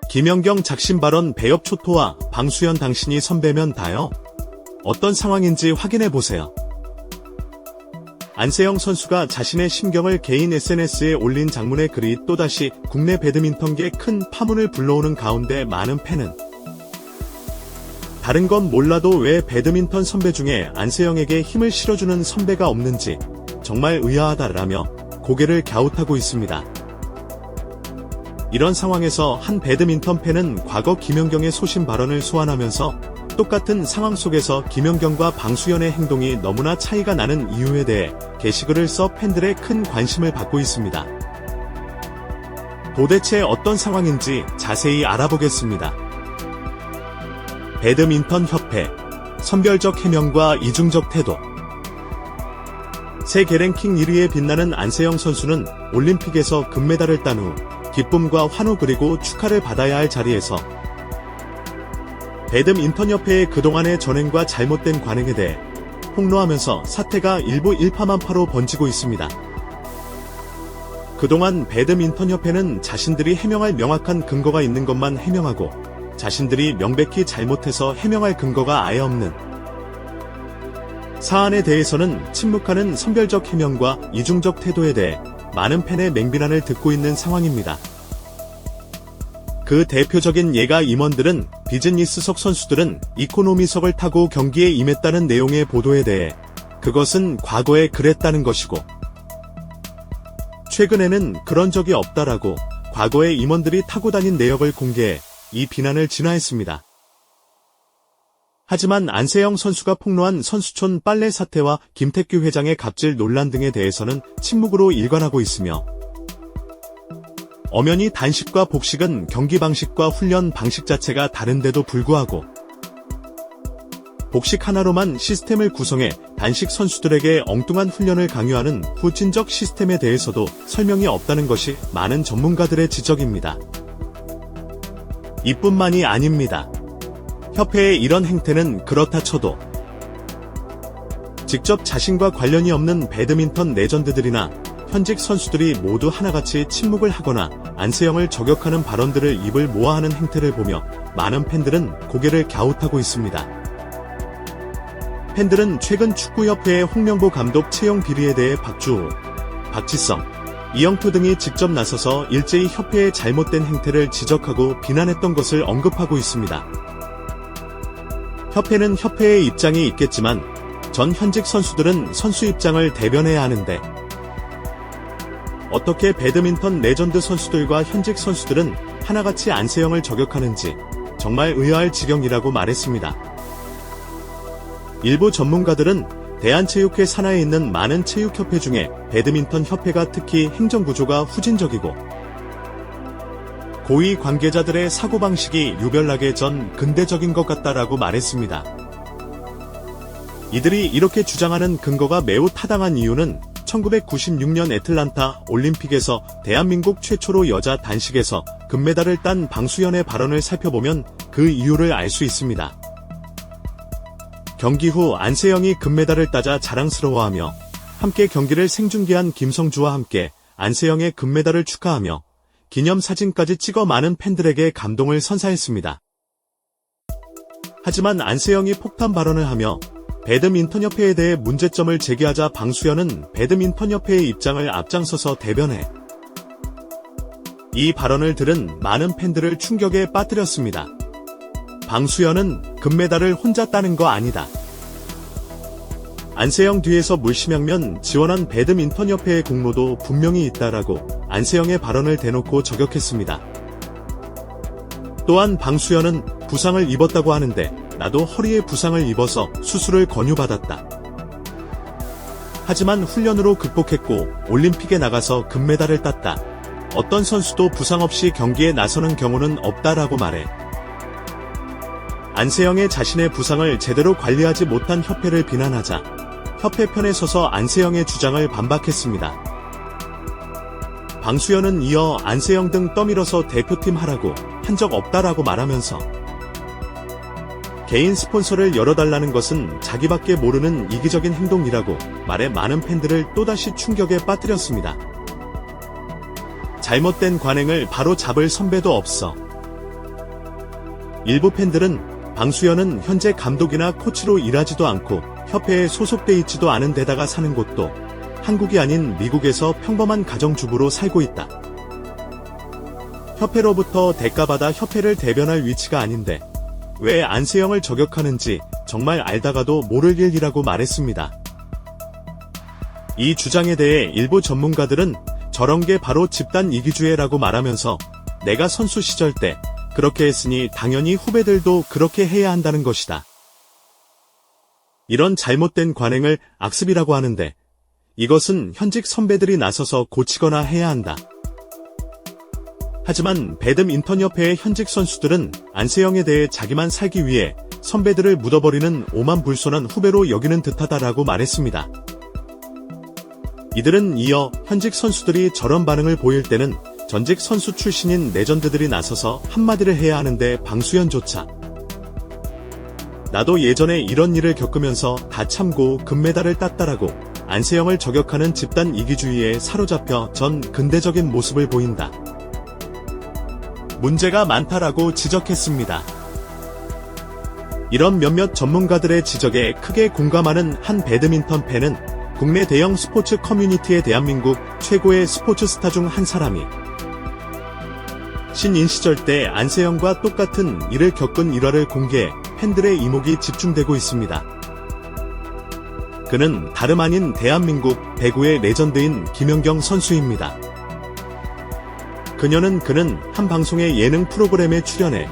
김연경 작심 발언 배엽 초토화 방수현 당신이 선배면 다요? 어떤 상황인지 확인해보세요. 안세영 선수가 자신의 심경을 개인 SNS에 올린 장문의 글이 또다시 국내 배드민턴계에 큰 파문을 불러오는 가운데 많은 팬은 다른 건 몰라도 왜 배드민턴 선배 중에 안세영에게 힘을 실어주는 선배가 없는지 정말 의아하다라며 고개를 갸웃하고 있습니다. 이런 상황에서 한 배드민턴 팬은 과거 김연경의 소신 발언을 소환하면서 똑같은 상황 속에서 김연경과 방수현의 행동이 너무나 차이가 나는 이유에 대해 게시글을 써 팬들의 큰 관심을 받고 있습니다. 도대체 어떤 상황인지 자세히 알아보겠습니다. 배드민턴 협회, 선별적 해명과 이중적 태도. 세계 랭킹 1위에 빛나는 안세영 선수는 올림픽에서 금메달을 딴 후 기쁨과 환호 그리고 축하를 받아야 할 자리에서 배드민턴협회의 그동안의 전행과 잘못된 관행에 대해 폭로하면서 사태가 일부 일파만파로 번지고 있습니다. 그동안 배드민턴협회는 자신들이 해명할 명확한 근거가 있는 것만 해명하고 자신들이 명백히 잘못해서 해명할 근거가 아예 없는 사안에 대해서는 침묵하는 선별적 해명과 이중적 태도에 대해 많은 팬의 맹비난을 듣고 있는 상황입니다. 그 대표적인 예가 임원들은 비즈니스석 선수들은 이코노미석을 타고 경기에 임했다는 내용의 보도에 대해 그것은 과거에 그랬다는 것이고 최근에는 그런 적이 없다라고 과거에 임원들이 타고 다닌 내역을 공개해 이 비난을 진화했습니다. 하지만 안세영 선수가 폭로한 선수촌 빨래 사태와 김태규 회장의 갑질 논란 등에 대해서는 침묵으로 일관하고 있으며 엄연히 단식과 복식은 경기 방식과 훈련 방식 자체가 다른데도 불구하고 복식 하나로만 시스템을 구성해 단식 선수들에게 엉뚱한 훈련을 강요하는 후진적 시스템에 대해서도 설명이 없다는 것이 많은 전문가들의 지적입니다. 이뿐만이 아닙니다. 협회의 이런 행태는 그렇다 쳐도 직접 자신과 관련이 없는 배드민턴 레전드들이나 현직 선수들이 모두 하나같이 침묵을 하거나 안세영을 저격하는 발언들을 입을 모아하는 행태를 보며 많은 팬들은 고개를 갸웃하고 있습니다. 팬들은 최근 축구협회의 홍명보 감독 채용 비리에 대해 박주호, 박지성, 이영표 등이 직접 나서서 일제히 협회의 잘못된 행태를 지적하고 비난했던 것을 언급하고 있습니다. 협회는 협회의 입장이 있겠지만 전 현직 선수들은 선수 입장을 대변해야 하는데 어떻게 배드민턴 레전드 선수들과 현직 선수들은 하나같이 안세영을 저격하는지 정말 의아할 지경이라고 말했습니다. 일부 전문가들은 대한체육회 산하에 있는 많은 체육협회 중에 배드민턴 협회가 특히 행정구조가 후진적이고 고위 관계자들의 사고방식이 유별나게 전 근대적인 것 같다라고 말했습니다. 이들이 이렇게 주장하는 근거가 매우 타당한 이유는 1996년 애틀란타 올림픽에서 대한민국 최초로 여자 단식에서 금메달을 딴 방수현의 발언을 살펴보면 그 이유를 알 수 있습니다. 경기 후 안세영이 금메달을 따자 자랑스러워하며 함께 경기를 생중계한 김성주와 함께 안세영의 금메달을 축하하며 기념사진까지 찍어 많은 팬들에게 감동을 선사했습니다. 하지만 안세영이 폭탄 발언을 하며 배드민턴협회에 대해 문제점을 제기하자 방수현은 배드민턴협회의 입장을 앞장서서 대변해 이 발언을 들은 많은 팬들을 충격에 빠뜨렸습니다. 방수현은 금메달을 혼자 따는 거 아니다. 안세영 뒤에서 물심양면 지원한 배드민턴협회의 공로도 분명히 있다라고 안세영의 발언을 대놓고 저격했습니다. 또한 방수현은 부상을 입었다고 하는데 나도 허리에 부상을 입어서 수술을 권유받았다. 하지만 훈련으로 극복했고 올림픽에 나가서 금메달을 땄다. 어떤 선수도 부상 없이 경기에 나서는 경우는 없다라고 말해 안세영의 자신의 부상을 제대로 관리하지 못한 협회를 비난하자 협회 편에 서서 안세영의 주장을 반박했습니다. 방수현은 이어 안세영 등 떠밀어서 대표팀 하라고 한 적 없다라고 말하면서 개인 스폰서를 열어달라는 것은 자기밖에 모르는 이기적인 행동이라고 말해 많은 팬들을 또다시 충격에 빠뜨렸습니다. 잘못된 관행을 바로 잡을 선배도 없어. 일부 팬들은 방수연은 현재 감독이나 코치로 일하지도 않고 협회에 소속돼 있지도 않은 데다가 사는 곳도 한국이 아닌 미국에서 평범한 가정주부로 살고 있다. 협회로부터 대가받아 협회를 대변할 위치가 아닌데 왜 안세영을 저격하는지 정말 알다가도 모를 일이라고 말했습니다. 이 주장에 대해 일부 전문가들은 저런 게 바로 집단 이기주의라고 말하면서 내가 선수 시절 때 그렇게 했으니 당연히 후배들도 그렇게 해야 한다는 것이다. 이런 잘못된 관행을 악습이라고 하는데 이것은 현직 선배들이 나서서 고치거나 해야 한다. 하지만 배드민턴협회의 현직 선수들은 안세영에 대해 자기만 살기 위해 선배들을 묻어버리는 오만불손한 후배로 여기는 듯하다라고 말했습니다. 이들은 이어 현직 선수들이 저런 반응을 보일 때는 전직 선수 출신인 레전드들이 나서서 한마디를 해야 하는데 방수연조차 나도 예전에 이런 일을 겪으면서 다 참고 금메달을 땄다라고 안세영을 저격하는 집단 이기주의에 사로잡혀 전 근대적인 모습을 보인다. 문제가 많다라고 지적했습니다. 이런 몇몇 전문가들의 지적에 크게 공감하는 한 배드민턴 팬은 국내 대형 스포츠 커뮤니티의 대한민국 최고의 스포츠 스타 중 한 사람이 신인 시절 때 안세영과 똑같은 일을 겪은 일화를 공개해 팬들의 이목이 집중되고 있습니다. 그는 다름 아닌 대한민국 배구의 레전드인 김연경 선수입니다. 그는 한 방송의 예능 프로그램에 출연해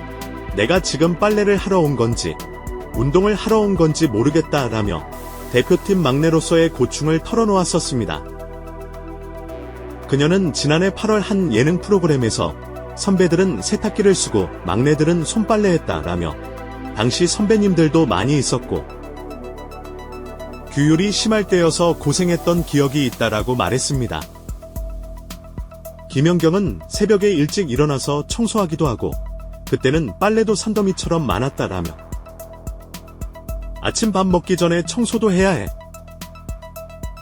내가 지금 빨래를 하러 온 건지 운동을 하러 온 건지 모르겠다라며 대표팀 막내로서의 고충을 털어놓았었습니다. 그녀는 지난해 8월 한 예능 프로그램에서 선배들은 세탁기를 쓰고 막내들은 손빨래했다라며 당시 선배님들도 많이 있었고 규율이 심할 때여서 고생했던 기억이 있다라고 말했습니다. 김연경은 새벽에 일찍 일어나서 청소하기도 하고 그때는 빨래도 산더미처럼 많았다라며 아침 밥 먹기 전에 청소도 해야 해.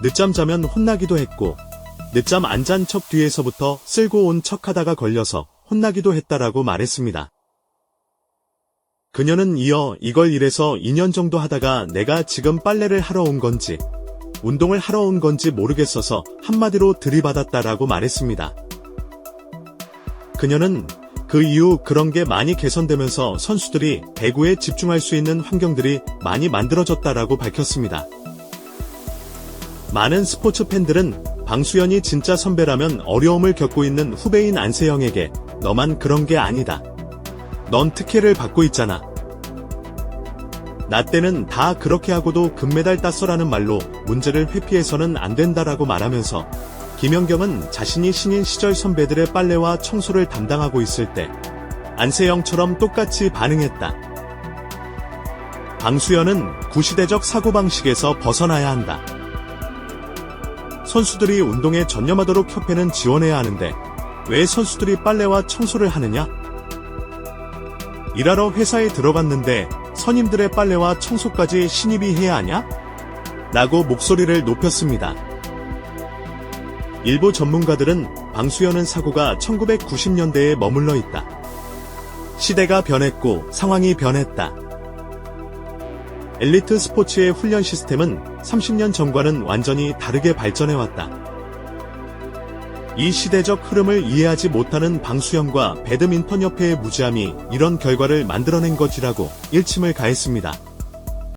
늦잠 자면 혼나기도 했고 늦잠 안 잔 척 뒤에서부터 쓸고 온 척하다가 걸려서 혼나기도 했다라고 말했습니다. 그녀는 이어 이걸 이래서 2년 정도 하다가 내가 지금 빨래를 하러 온 건지 운동을 하러 온 건지 모르겠어서 한마디로 들이받았다라고 말했습니다. 그녀는 그 이후 그런 게 많이 개선되면서 선수들이 배구에 집중할 수 있는 환경들이 많이 만들어졌다라고 밝혔습니다. 많은 스포츠 팬들은 방수연이 진짜 선배라면 어려움을 겪고 있는 후배인 안세영에게 너만 그런 게 아니다. 넌 특혜를 받고 있잖아. 나 때는 다 그렇게 하고도 금메달 땄어라는 말로 문제를 회피해서는 안 된다라고 말하면서 김연경은 자신이 신인 시절 선배들의 빨래와 청소를 담당하고 있을 때 안세영처럼 똑같이 반응했다. 방수연은 구시대적 사고방식에서 벗어나야 한다. 선수들이 운동에 전념하도록 협회는 지원해야 하는데 왜 선수들이 빨래와 청소를 하느냐? 일하러 회사에 들어갔는데 선임들의 빨래와 청소까지 신입이 해야 하냐? 라고 목소리를 높였습니다. 일부 전문가들은 방수연은 사고가 1990년대에 머물러 있다. 시대가 변했고 상황이 변했다. 엘리트 스포츠의 훈련 시스템은 30년 전과는 완전히 다르게 발전해왔다. 이 시대적 흐름을 이해하지 못하는 방수연과 배드민턴협회의 무지함이 이런 결과를 만들어낸 것이라고 일침을 가했습니다.